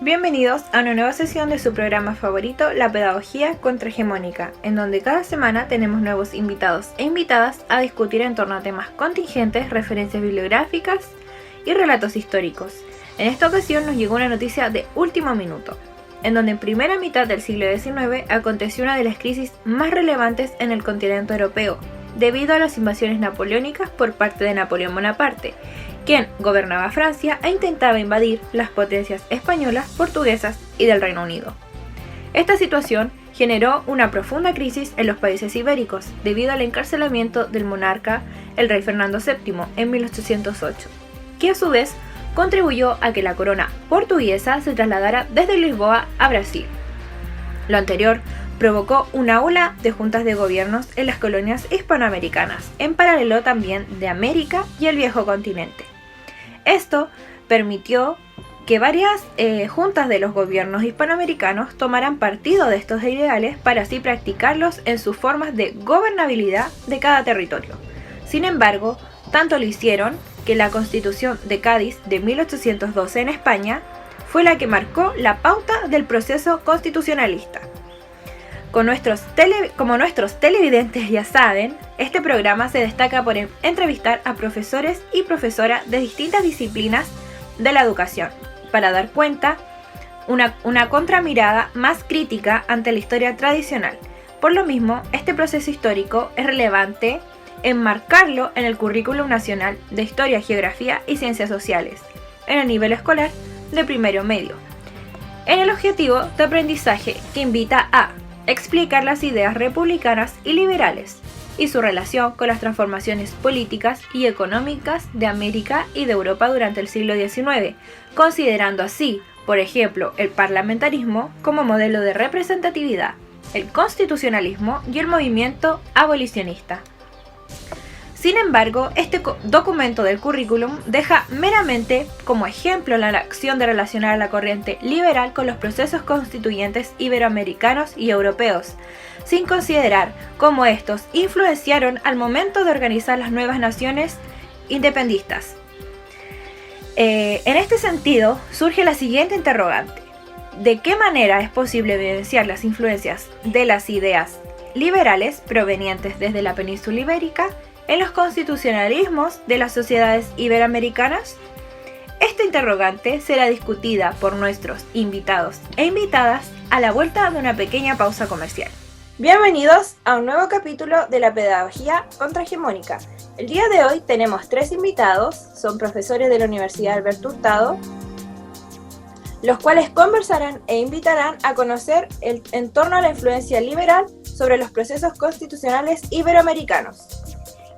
Bienvenidos a una nueva sesión de su programa favorito, La Pedagogía Contrahegemónica, en donde cada semana tenemos nuevos invitados e invitadas a discutir en torno a temas contingentes, referencias bibliográficas y relatos históricos. En esta ocasión nos llegó una noticia de último minuto, en donde en primera mitad del siglo XIX aconteció una de las crisis más relevantes en el continente europeo, debido a las invasiones napoleónicas por parte de Napoleón Bonaparte, quien gobernaba Francia e intentaba invadir las potencias españolas, portuguesas y del Reino Unido. Esta situación generó una profunda crisis en los países ibéricos debido al encarcelamiento del monarca, el rey Fernando VII, en 1808, que a su vez contribuyó a que la corona portuguesa se trasladara desde Lisboa a Brasil. Lo anterior provocó una ola de juntas de gobiernos en las colonias hispanoamericanas, en paralelo también de América y el viejo continente. Esto permitió que varias juntas de los gobiernos hispanoamericanos tomaran partido de estos ideales para así practicarlos en sus formas de gobernabilidad de cada territorio. Sin embargo, tanto lo hicieron que la Constitución de Cádiz de 1812 en España fue la que marcó la pauta del proceso constitucionalista. Como nuestros televidentes ya saben, este programa se destaca por entrevistar a profesores y profesoras de distintas disciplinas de la educación, para dar cuenta una contramirada más crítica ante la historia tradicional. Por lo mismo, este proceso histórico es relevante enmarcarlo en el currículum nacional de Historia, Geografía y Ciencias Sociales, en el nivel escolar de primero medio, en el objetivo de aprendizaje que invita a explicar las ideas republicanas y liberales y su relación con las transformaciones políticas y económicas de América y de Europa durante el siglo XIX, considerando así, por ejemplo, el parlamentarismo como modelo de representatividad, el constitucionalismo y el movimiento abolicionista. Sin embargo, este documento del currículum deja meramente como ejemplo la acción de relacionar a la corriente liberal con los procesos constituyentes iberoamericanos y europeos, sin considerar cómo estos influenciaron al momento de organizar las nuevas naciones independistas. En este sentido, surge la siguiente interrogante: ¿de qué manera es posible evidenciar las influencias de las ideas liberales provenientes desde la península ibérica en los constitucionalismos de las sociedades iberoamericanas? Esta interrogante será discutida por nuestros invitados e invitadas a la vuelta de una pequeña pausa comercial. Bienvenidos a un nuevo capítulo de la Pedagogía Contrahegemónica. El día de hoy tenemos 3 invitados, son profesores de la Universidad Alberto Hurtado, los cuales conversarán e invitarán a conocer en torno a la influencia liberal sobre los procesos constitucionales iberoamericanos.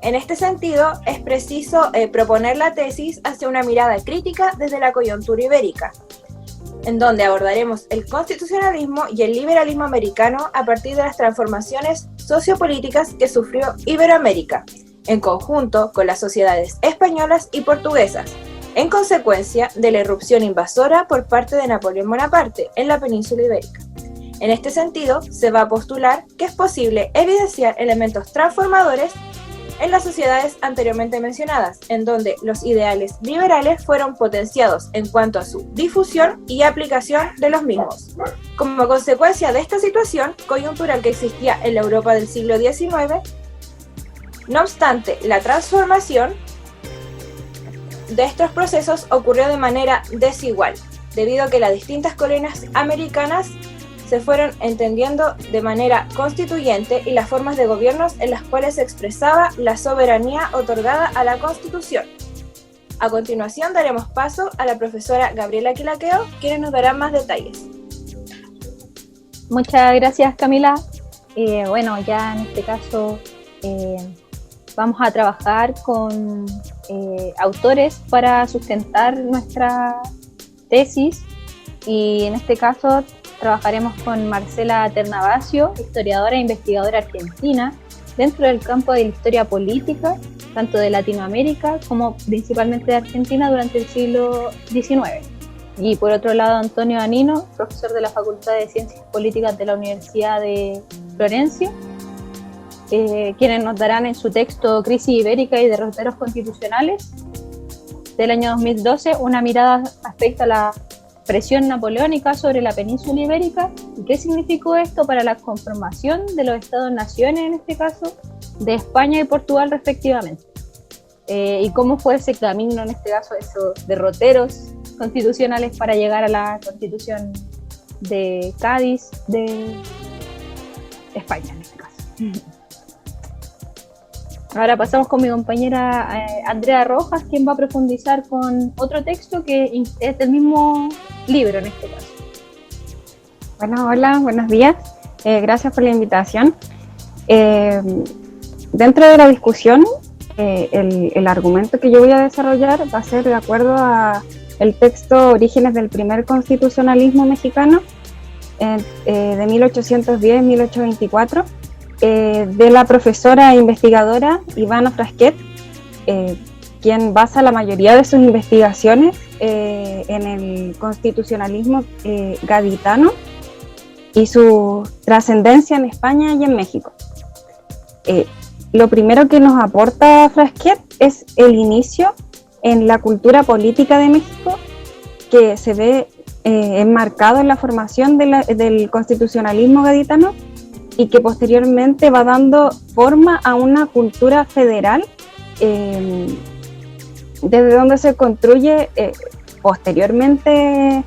En este sentido, es preciso proponer la tesis hacia una mirada crítica desde la coyuntura ibérica, en donde abordaremos el constitucionalismo y el liberalismo americano a partir de las transformaciones sociopolíticas que sufrió Iberoamérica, en conjunto con las sociedades españolas y portuguesas, en consecuencia de la irrupción invasora por parte de Napoleón Bonaparte en la península ibérica. En este sentido, se va a postular que es posible evidenciar elementos transformadores en las sociedades anteriormente mencionadas, en donde los ideales liberales fueron potenciados en cuanto a su difusión y aplicación de los mismos. Como consecuencia de esta situación coyuntural que existía en la Europa del siglo XIX, no obstante, la transformación de estos procesos ocurrió de manera desigual, debido a que las distintas colonias americanas se fueron entendiendo de manera constituyente y las formas de gobiernos en las cuales se expresaba la soberanía otorgada a la Constitución. A continuación daremos paso a la profesora Gabriela Quilaqueo, quienes nos darán más detalles. Muchas gracias, Camila. Ya en este caso vamos a trabajar con autores para sustentar nuestra tesis, y en este caso trabajaremos con Marcela Ternavasio, historiadora e investigadora argentina, dentro del campo de la historia política, tanto de Latinoamérica como principalmente de Argentina durante el siglo XIX. Y por otro lado, Antonio Danino, profesor de la Facultad de Ciencias Políticas de la Universidad de Florencia, quienes nos darán en su texto Crisis Ibérica y Derroteros Constitucionales, del año 2012, una mirada respecto a la presión napoleónica sobre la península ibérica y qué significó esto para la conformación de los estados-naciones, en este caso, de España y Portugal respectivamente. Y cómo fue ese camino, en este caso, esos derroteros constitucionales para llegar a la Constitución de Cádiz de España, en este caso. Ahora pasamos con mi compañera Andrea Rojas, quien va a profundizar con otro texto que es del mismo libro en este caso. Bueno, hola, buenos días. Gracias por la invitación. Dentro de la discusión, el argumento que yo voy a desarrollar va a ser de acuerdo a el texto Orígenes del primer constitucionalismo mexicano de 1810-1824, de la profesora e investigadora Ivana Frasquet, quien basa la mayoría de sus investigaciones en el constitucionalismo gaditano y su trascendencia en España y en México. Lo primero que nos aporta Frasquet es el inicio en la cultura política de México, que se ve enmarcado en la formación del constitucionalismo gaditano y que posteriormente va dando forma a una cultura federal, desde donde se construye posteriormente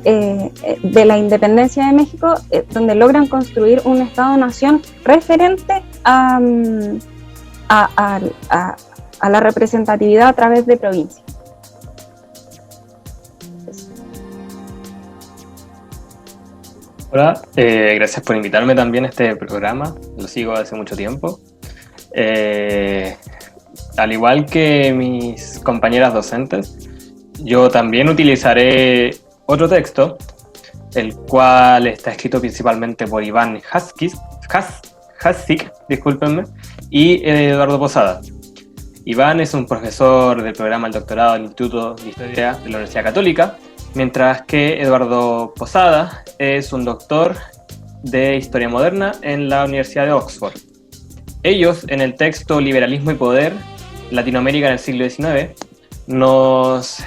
de la independencia de México, donde logran construir un Estado-nación referente a la representatividad a través de provincias. Hola, gracias por invitarme también a este programa, lo sigo hace mucho tiempo. Al igual que mis compañeras docentes, yo también utilizaré otro texto, el cual está escrito principalmente por Iván Hassig, discúlpenme, y Eduardo Posada. Iván es un profesor del programa del doctorado del Instituto de Historia de la Universidad Católica, mientras que Eduardo Posada es un doctor de Historia Moderna en la Universidad de Oxford. Ellos, en el texto Liberalismo y Poder, Latinoamérica en el siglo XIX, nos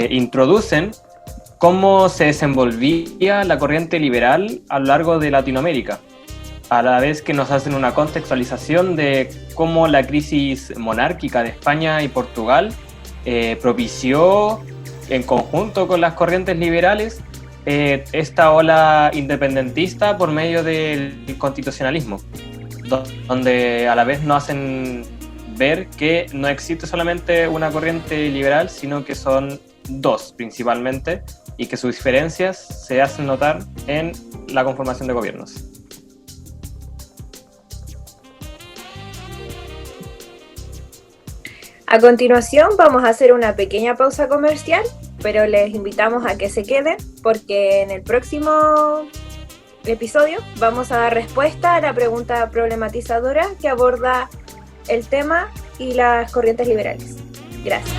introducen cómo se desenvolvía la corriente liberal a lo largo de Latinoamérica, a la vez que nos hacen una contextualización de cómo la crisis monárquica de España y Portugal propició, en conjunto con las corrientes liberales, esta ola independentista por medio del constitucionalismo, donde a la vez nos hacen ver que no existe solamente una corriente liberal, sino que son dos principalmente, y que sus diferencias se hacen notar en la conformación de gobiernos. A continuación vamos a hacer una pequeña pausa comercial, pero les invitamos a que se queden porque en el próximo episodio vamos a dar respuesta a la pregunta problematizadora que aborda el tema y las corrientes liberales. Gracias.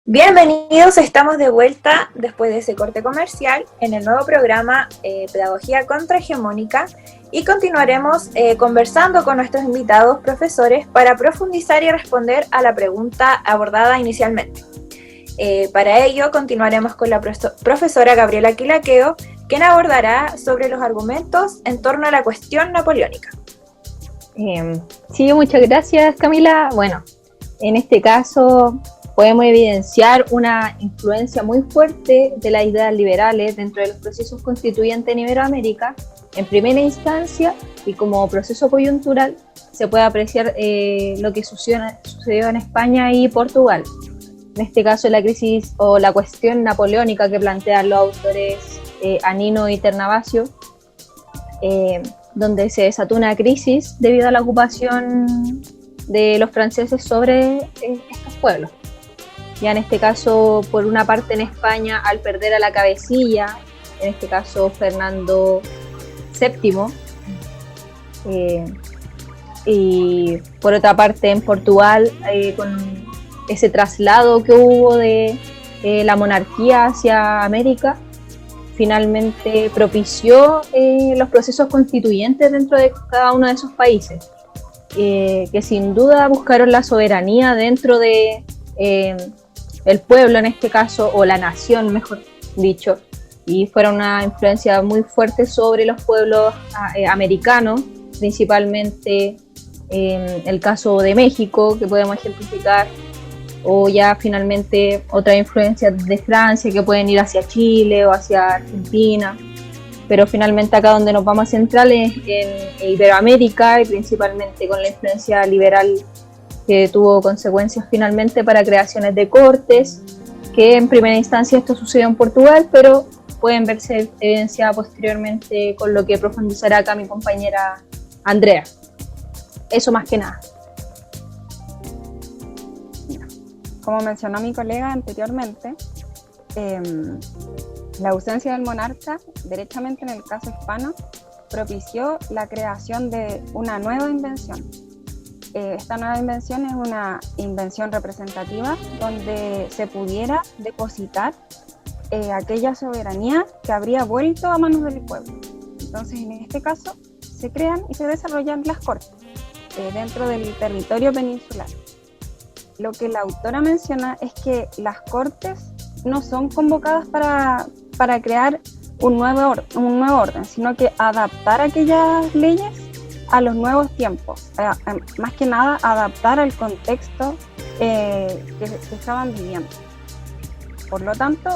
Bienvenidos, estamos de vuelta después de ese corte comercial en el nuevo programa Pedagogía Contrahegemónica y continuaremos conversando con nuestros invitados profesores para profundizar y responder a la pregunta abordada inicialmente. Para ello continuaremos con la profesora Gabriela Quilaqueo, quien abordará sobre los argumentos en torno a la cuestión napoleónica. Sí, muchas gracias, Camila. Bueno, en este caso podemos evidenciar una influencia muy fuerte de las ideas liberales dentro de los procesos constituyentes en Iberoamérica. En primera instancia, y como proceso coyuntural, se puede apreciar lo que sucedió en España y Portugal. En este caso, la crisis o la cuestión napoleónica que plantean los autores Anino y Ternavasio, donde se desató una crisis debido a la ocupación de los franceses sobre estos pueblos. Ya en este caso, por una parte en España, al perder a la cabecilla, en este caso Fernando VII, y por otra parte en Portugal, con ese traslado que hubo de la monarquía hacia América, finalmente propició los procesos constituyentes dentro de cada uno de esos países. que sin duda buscaron la soberanía dentro de el pueblo en este caso, o la nación mejor dicho, y fueron una influencia muy fuerte sobre los pueblos americanos, principalmente el caso de México, que podemos ejemplificar, o ya finalmente otras influencias de Francia que pueden ir hacia Chile o hacia Argentina, pero finalmente acá donde nos vamos a centrar es en Iberoamérica, y principalmente con la influencia liberal que tuvo consecuencias finalmente para creaciones de cortes, que en primera instancia esto sucedió en Portugal, pero pueden verse evidenciada posteriormente con lo que profundizará acá mi compañera Andrea. Eso más que nada. Como mencionó mi colega anteriormente, la ausencia del monarca, derechamente en el caso hispano, propició la creación de una nueva invención. Esta nueva invención es una invención representativa donde se pudiera depositar aquella soberanía que habría vuelto a manos del pueblo. Entonces, en este caso, se crean y se desarrollan las cortes dentro del territorio peninsular. Lo que la autora menciona es que las cortes no son convocadas para crear un nuevo orden, sino que adaptar aquellas leyes a los nuevos tiempos, más que nada adaptar al contexto que estaban viviendo. Por lo tanto,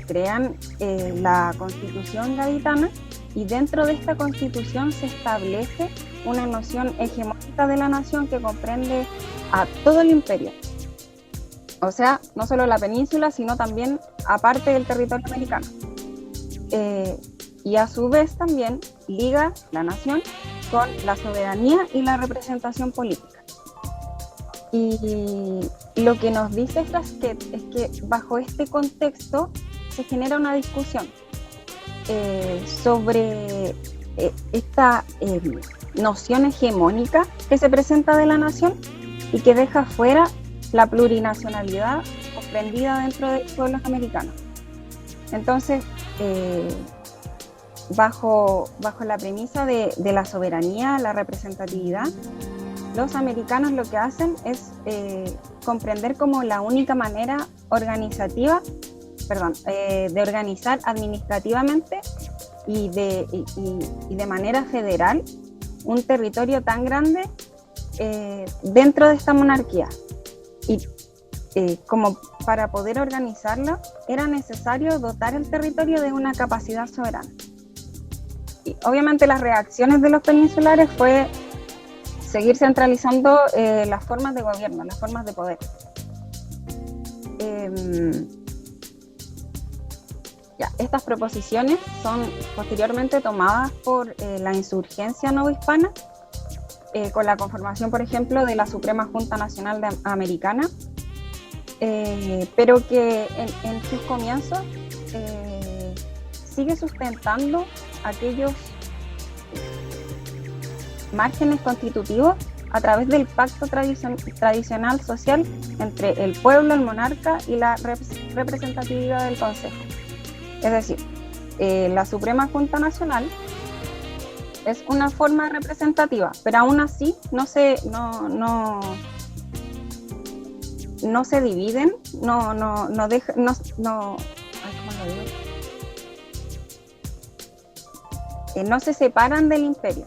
crean la Constitución gaditana, y dentro de esta Constitución se establece una noción hegemónica de la nación que comprende a todo el imperio. O sea, no solo la península, sino también aparte del territorio americano. Y a su vez también liga la nación con la soberanía y la representación política. Y lo que nos dice Frasquet es que bajo este contexto se genera una discusión sobre esta noción hegemónica que se presenta de la nación y que deja fuera la plurinacionalidad comprendida dentro de los pueblos americanos. Entonces, bajo la premisa de la soberanía, la representatividad, los americanos lo que hacen es comprender como la única manera de organizar administrativamente y de manera federal un territorio tan grande dentro de esta monarquía. Y como para poder organizarlo era necesario dotar el territorio de una capacidad soberana. Y obviamente las reacciones de los peninsulares fue seguir centralizando las formas de gobierno, las formas de poder. Estas proposiciones son posteriormente tomadas por la insurgencia novohispana, con la conformación, por ejemplo, de la Suprema Junta Nacional Americana, pero que en sus comienzos sigue sustentando aquellos márgenes constitutivos a través del pacto tradicional social entre el pueblo, el monarca y la representatividad del Consejo. Es decir, la Suprema Junta Nacional es una forma representativa, pero aún así no se dividen, no se separan del imperio.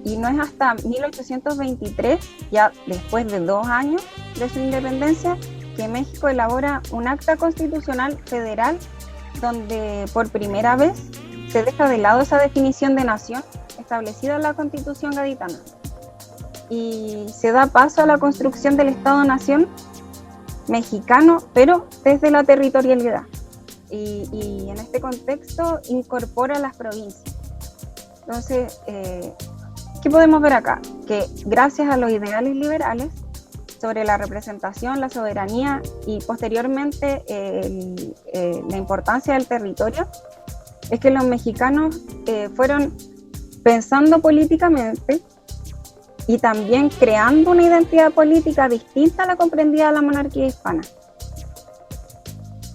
Y no es hasta 1823, ya después de 2 años de su independencia, que México elabora un acta constitucional federal donde por primera vez se deja de lado esa definición de nación establecida en la Constitución gaditana y se da paso a la construcción del Estado-Nación mexicano, pero desde la territorialidad. Y en este contexto incorpora las provincias. Entonces, ¿qué podemos ver acá? Que gracias a los ideales liberales sobre la representación, la soberanía y posteriormente la importancia del territorio, es que los mexicanos fueron pensando políticamente y también creando una identidad política distinta a la comprendida de la monarquía hispana.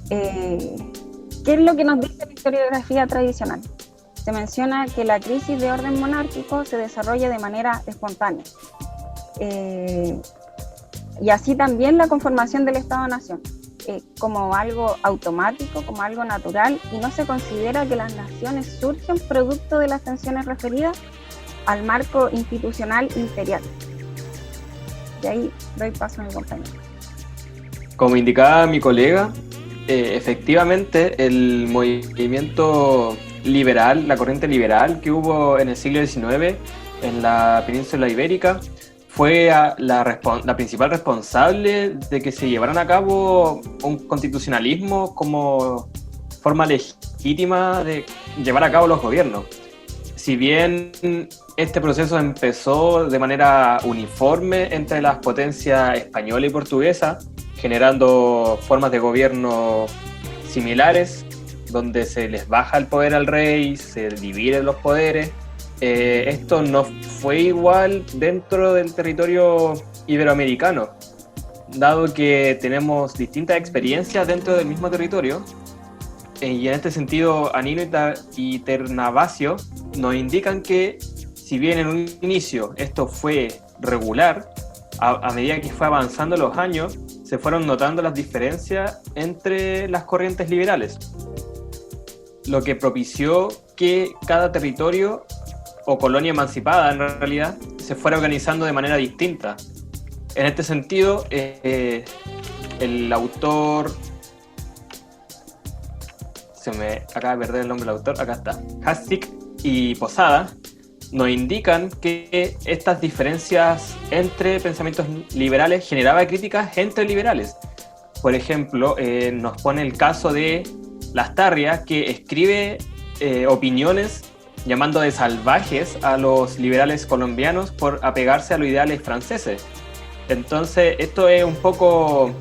¿Qué es lo que nos dice la historiografía tradicional? se menciona que la crisis de orden monárquico se desarrolla de manera espontánea. Y así también la conformación del Estado-Nación, como algo automático, como algo natural, y no se considera que las naciones surgen producto de las tensiones referidas al marco institucional imperial. Y ahí doy paso a mi compañero. Como indicaba mi colega, efectivamente el movimiento liberal, la corriente liberal que hubo en el siglo XIX en la península ibérica, fue la principal responsable de que se llevaran a cabo un constitucionalismo como forma legítima de llevar a cabo los gobiernos. Si bien este proceso empezó de manera uniforme entre las potencias española y portuguesa, generando formas de gobierno similares, donde se les baja el poder al rey, se dividen los poderes, esto no fue igual dentro del territorio iberoamericano, dado que tenemos distintas experiencias dentro del mismo territorio, y en este sentido Anino y Ternavasio nos indican que si bien en un inicio esto fue regular, a medida que fue avanzando los años, se fueron notando las diferencias entre las corrientes liberales, lo que propició que cada territorio o colonia emancipada en realidad se fuera organizando de manera distinta. En este sentido, el autor, se me acaba de perder el nombre del autor, acá está, Hasek y Posada, nos indican que estas diferencias entre pensamientos liberales generaba críticas entre liberales. Por ejemplo, nos pone el caso de Lastarria, que escribe opiniones llamando de salvajes a los liberales colombianos por apegarse a los ideales franceses. Entonces, esto es un poco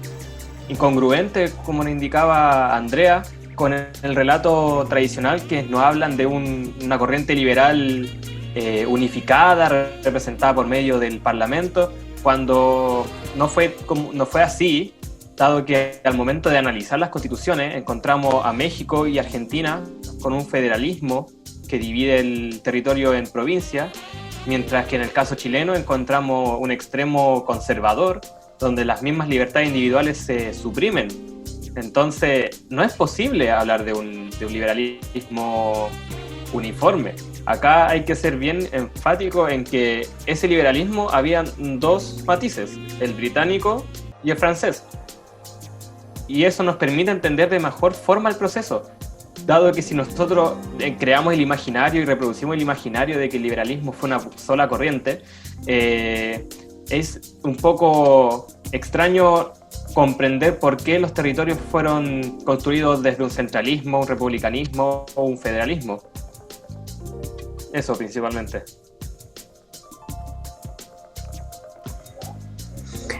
incongruente, como nos indicaba Andrea, con el relato tradicional que nos hablan de una corriente liberal unificada, representada por medio del Parlamento, cuando no fue así, dado que al momento de analizar las constituciones encontramos a México y Argentina con un federalismo que divide el territorio en provincias, mientras que en el caso chileno encontramos un extremo conservador, donde las mismas libertades individuales se suprimen. Entonces, no es posible hablar de un liberalismo uniforme. Acá hay que ser bien enfático en que ese liberalismo había dos matices, el británico y el francés. Y eso nos permite entender de mejor forma el proceso, dado que si nosotros creamos el imaginario y reproducimos el imaginario de que el liberalismo fue una sola corriente, es un poco extraño comprender por qué los territorios fueron construidos desde un centralismo, un republicanismo o un federalismo. Eso principalmente.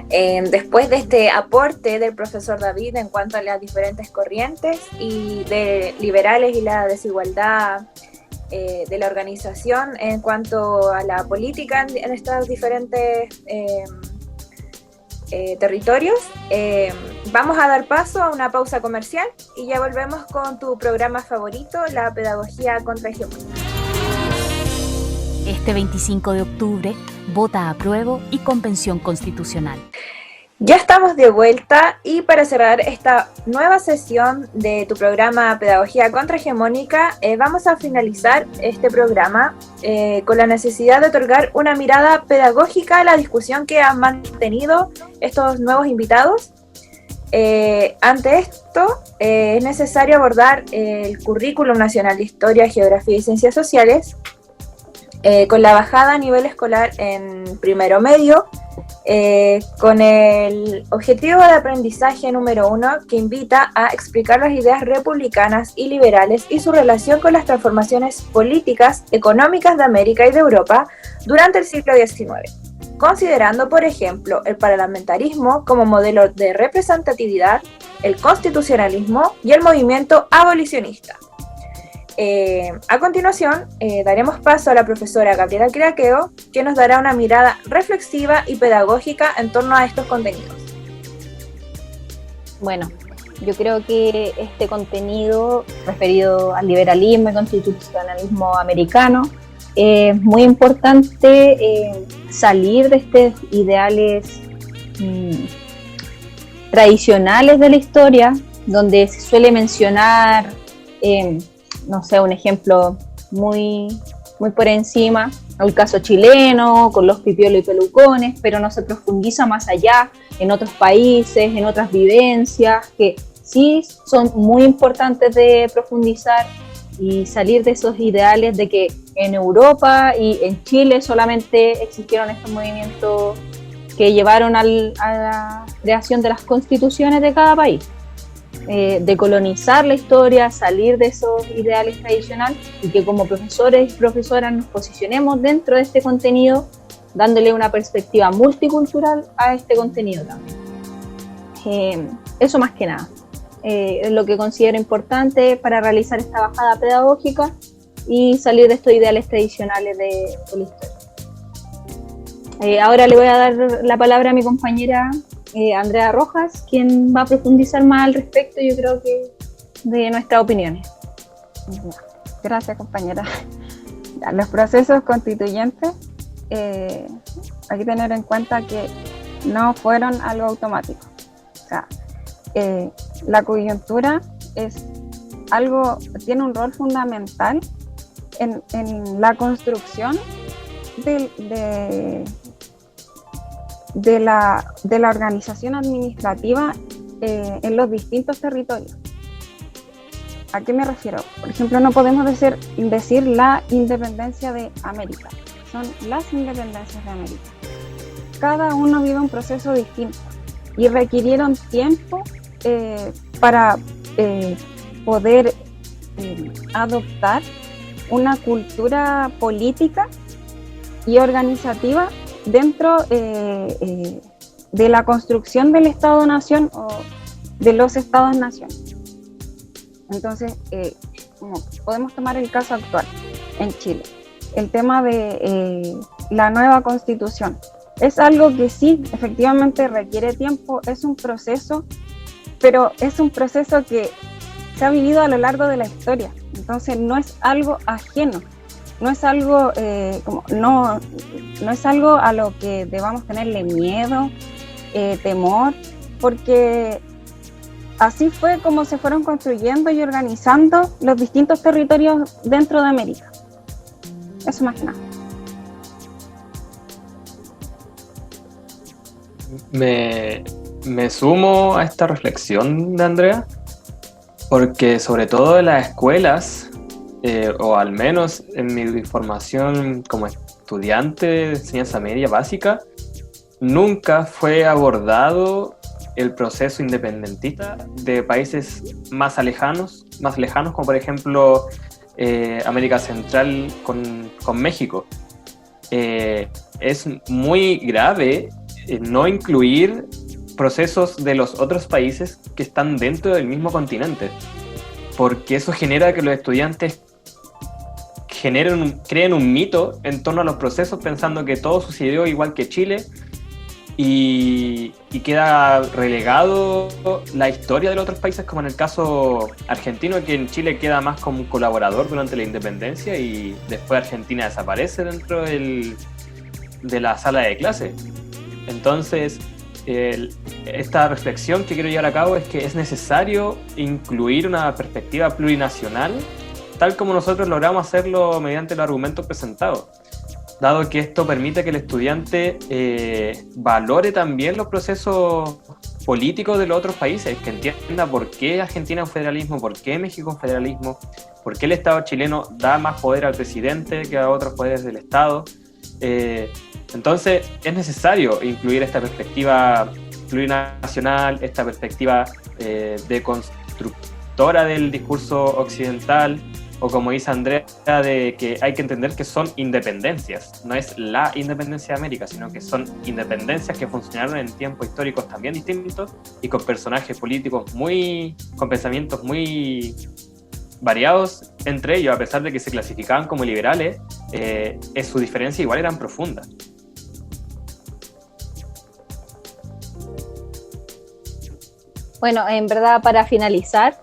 Después de este aporte del profesor David en cuanto a las diferentes corrientes y de liberales y la desigualdad de la organización en cuanto a la política en estos diferentes territorios, vamos a dar paso a una pausa comercial y ya volvemos con tu programa favorito, la pedagogía contrahegemónica. Este 25 de octubre, vota apruebo y convención constitucional. Ya estamos de vuelta y para cerrar esta nueva sesión de tu programa Pedagogía Contrahegemónica, vamos a finalizar este programa con la necesidad de otorgar una mirada pedagógica a la discusión que han mantenido estos nuevos invitados. Ante esto, es necesario abordar el Currículum Nacional de Historia, Geografía y Ciencias Sociales, con la bajada a nivel escolar en primero medio, con el objetivo de aprendizaje número 1 que invita a explicar las ideas republicanas y liberales y su relación con las transformaciones políticas, económicas de América y de Europa durante el siglo XIX, considerando, por ejemplo, el parlamentarismo como modelo de representatividad, el constitucionalismo y el movimiento abolicionista. A continuación, daremos paso a la profesora Gabriela Quiraqueo, que nos dará una mirada reflexiva y pedagógica en torno a estos contenidos. Bueno, Yo creo que este contenido referido al liberalismo y constitucionalismo americano es muy importante salir de estos ideales tradicionales de la historia, donde se suele mencionar, no sé, un ejemplo muy por encima, el caso chileno, con los pipiolos y pelucones, pero no se profundiza más allá en otros países, en otras vivencias, que sí son muy importantes de profundizar y salir de esos ideales de que en Europa y en Chile solamente existieron estos movimientos que llevaron a la creación de las constituciones de cada país. De colonizar la historia, salir de esos ideales tradicionales y que como profesores y profesoras nos posicionemos dentro de este contenido, dándole una perspectiva multicultural a este contenido también. Eso más que nada. Es lo que considero importante para realizar esta bajada pedagógica y salir de estos ideales tradicionales de la historia. Ahora le voy a dar la palabra a mi compañera Andrea Rojas, quien va a profundizar más al respecto, yo creo que de nuestras opiniones. Gracias, compañera. Los procesos constituyentes, hay que tener en cuenta que no fueron algo automático. O sea, la coyuntura tiene un rol fundamental en la construcción de la organización administrativa en los distintos territorios. ¿A qué me refiero? Por ejemplo, no podemos decir la independencia de América, son las independencias de América. Cada uno vive un proceso distinto y requirieron tiempo para poder adoptar una cultura política y organizativa dentro de la construcción del Estado-Nación o de los Estados-Nación. Entonces, podemos tomar el caso actual en Chile. El tema de la nueva Constitución. Es algo que sí, efectivamente requiere tiempo, es un proceso, pero es un proceso que se ha vivido a lo largo de la historia. Entonces, no es algo ajeno. No es algo no es algo a lo que debamos tenerle miedo, temor, porque así fue como se fueron construyendo y organizando los distintos territorios dentro de América. Eso más que nada. Me sumo a esta reflexión de Andrea, porque sobre todo en las escuelas, o al menos en mi formación como estudiante de enseñanza media básica, nunca fue abordado el proceso independentista de países más lejanos, como por ejemplo América Central con México. Es muy grave no incluir procesos de los otros países que están dentro del mismo continente, porque eso genera que los estudiantes creen un mito en torno a los procesos pensando que todo sucedió igual que Chile y queda relegado la historia de los otros países, como en el caso argentino, que en Chile queda más como un colaborador durante la independencia y después Argentina desaparece dentro de la sala de clase. Entonces, esta reflexión que quiero llevar a cabo es que es necesario incluir una perspectiva plurinacional, tal como nosotros logramos hacerlo mediante los argumentos presentados, dado que esto permite que el estudiante valore también los procesos políticos de los otros países, que entienda por qué Argentina es un federalismo, por qué México es un federalismo, por qué el Estado chileno da más poder al presidente que a otros poderes del Estado. Entonces es necesario incluir esta perspectiva plurinacional, esta perspectiva deconstructora del discurso occidental, o como dice Andrea, de que hay que entender que son independencias, no es la independencia de América, sino que son independencias que funcionaron en tiempos históricos también distintos y con personajes políticos con pensamientos muy variados entre ellos, a pesar de que se clasificaban como liberales, su diferencia igual eran profundas. Bueno, en verdad, para finalizar,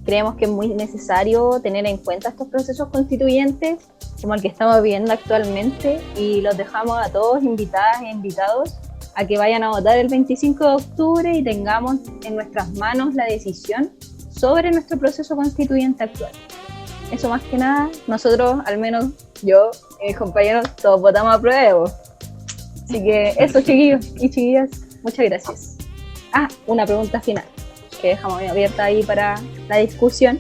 creemos que es muy necesario tener en cuenta estos procesos constituyentes como el que estamos viviendo actualmente, y los dejamos a todos, invitadas e invitados, a que vayan a votar el 25 de octubre y tengamos en nuestras manos la decisión sobre nuestro proceso constituyente actual. Eso más que nada, nosotros, al menos yo y mis compañeros, todos votamos a prueba. Así que eso, chiquillos y chiquillas, muchas gracias. Una pregunta final que dejamos abierta ahí para la discusión,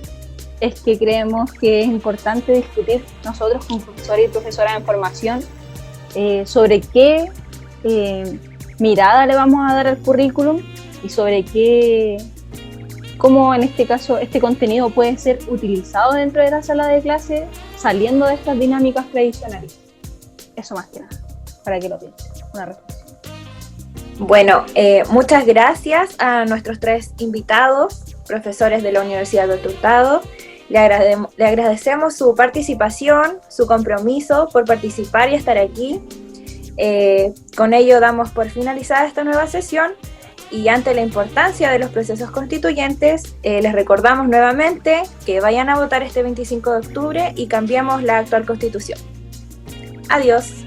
es que creemos que es importante discutir nosotros como profesores y profesoras en formación sobre qué mirada le vamos a dar al currículum y sobre cómo en este caso este contenido puede ser utilizado dentro de la sala de clase, saliendo de estas dinámicas tradicionales. Eso más que nada, para que lo piensen. Una reflexión. Bueno, muchas gracias a nuestros 3 invitados, profesores de la Universidad del Hurtado. Le agradecemos su participación, su compromiso por participar y estar aquí. Con ello damos por finalizada esta nueva sesión, y ante la importancia de los procesos constituyentes, les recordamos nuevamente que vayan a votar este 25 de octubre y cambiemos la actual Constitución. Adiós.